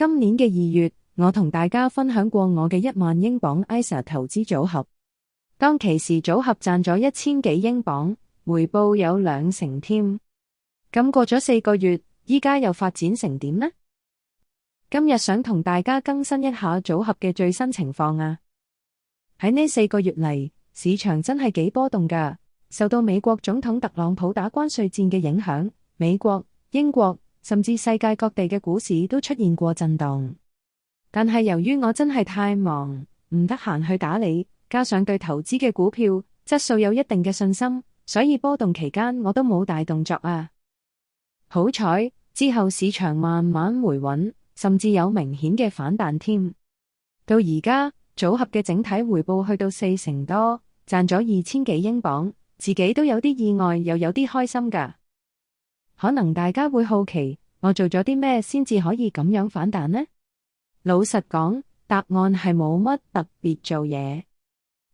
今年嘅2月，我同大家分享過我嘅1萬英鎊 ISA 投資組合。當其時組合賺咗1000幾英鎊，回報有20%添。咁過咗4個月，依家又發展成點呢？今日想同大家更新一下組合嘅最新情況啊！喺呢4個月嚟，市場真係幾波動㗎。受到美國總統特朗普打關稅戰嘅影響，美國、英國甚至世界各地嘅股市都出現過震盪。但係由於我真係太忙，唔得閒去打理，加上對投資嘅股票質素有一定嘅信心，所以波動期間我都冇大動作啊。好彩之後市場慢慢回穩，甚至有明顯嘅反彈添。到而家組合嘅整體回報去到40%多，賺咗2000幾英鎊，自己都有啲意外，又有啲開心㗎。可能大家會好奇，我做咗啲咩先至可以咁樣反彈呢？老實講，答案係冇乜特別做嘢，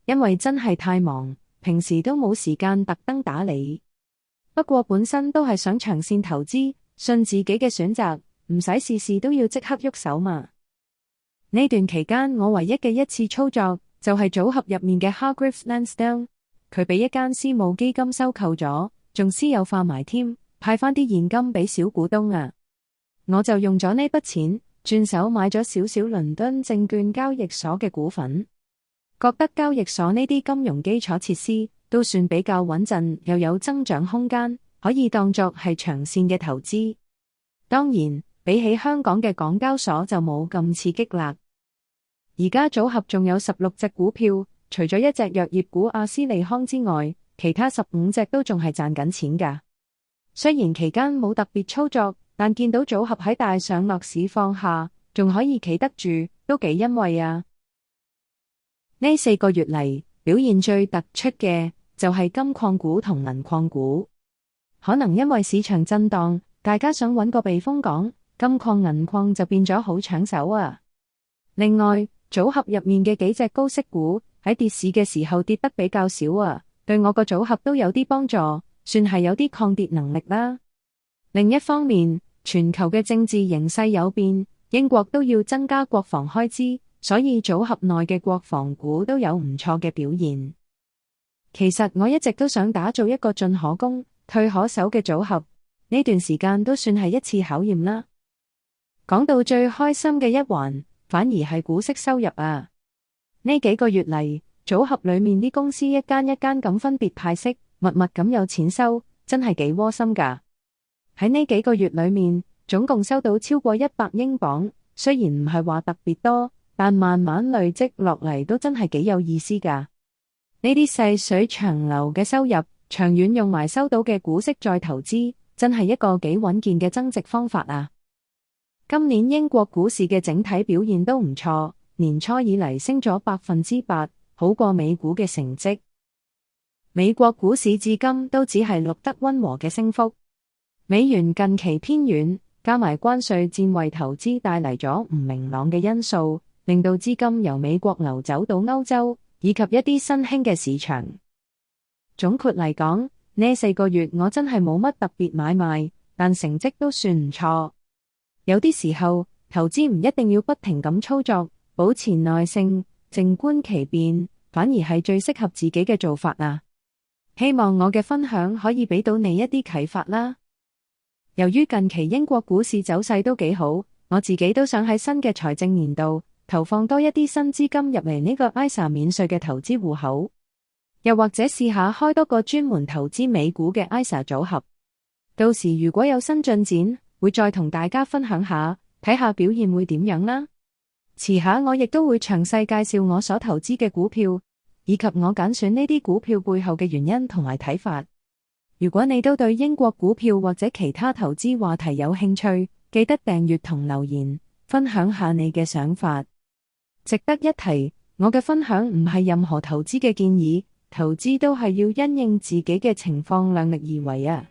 因為真係太忙，平時都冇時間特登打理。不過本身都係想長線投資，信自己嘅選擇，唔使事事都要即刻喐手嘛。呢段期間我唯一嘅一次操作就係組合入面嘅 Hargreaves Lansdown， 佢俾一間私募基金收購咗，仲私有化埋添，派翻啲現金俾小股東啊。我就用咗呢筆錢轉手買咗少少倫敦證券交易所嘅股份，覺得交易所呢啲金融基礎設施都算比較穩陣，又有增長空間，可以當作係長線嘅投資。當然比起香港嘅港交所就冇咁刺激啦。而家組合仲有16隻股票，除咗一隻藥業股阿斯利康之外，其他15隻都仲係賺緊錢㗎。雖然期間冇特別操作，但見到組合喺大上落市況下仲可以企得住，都幾欣慰啊。呢4個月嚟，表現最突出嘅就係金礦股同銀礦股。可能因為市場震盪，大家想揾個避風港，金礦銀礦就變咗好搶手啊。另外組合入面嘅幾隻高息股喺跌市嘅時候跌得比較少啊，對我個組合都有啲幫助，算係有啲抗跌能力啦。另一方面，全球嘅政治形勢有變，英國都要增加國防開支，所以組合內嘅國防股都有唔錯嘅表現。其實我一直都想打造一個進可攻、退可守嘅組合，呢段時間都算係一次考驗啦。講到最開心嘅一環，反而係股息收入啊！呢幾個月嚟，組合裏面啲公司一間一間咁分別派息，密密咁有錢收，真係幾窩心㗎。喺呢幾個月裏面，總共收到超過100英鎊，雖然唔係話特別多，但慢慢累積落嚟都真係幾有意思㗎。呢啲細水長流嘅收入，長遠用埋收到嘅股息再投資，真係一個幾穩健嘅增值方法啊！今年英國股市嘅整體表現都唔錯，年初以嚟升咗8%，好過美股嘅成績。美國股市至今都只係錄得溫和嘅升幅。美元近期偏軟，加埋關稅戰為投資帶嚟咗唔明朗嘅因素，令到資金由美國流走到歐洲，以及一啲新興嘅市場。總括嚟講，呢4個月我真係冇乜特別買賣，但成績都算唔錯。有啲時候，投資唔一定要不停咁操作，保持耐性，靜觀其變，反而係最適合自己嘅做法啊！希望我嘅分享可以俾到你一啲啟發啦。由於近期英國股市走勢都幾好，我自己都想喺新嘅財政年度投放多一啲新資金入嚟呢個 ISA 免稅嘅投資戶口，又或者試下開多個專門投資美股嘅 ISA 組合。到時如果有新進展，會再同大家分享下，睇下表現會點樣啦。遲下我亦都會詳細介紹我所投資嘅股票，以及我揀選呢啲股票背後嘅原因同埋睇法。如果你都對英國股票或者其他投資話題有興趣，記得訂閱同留言，分享下你嘅想法。值得一提，我嘅分享唔係任何投資嘅建議，投資都係要因應自己嘅情況量力而為啊。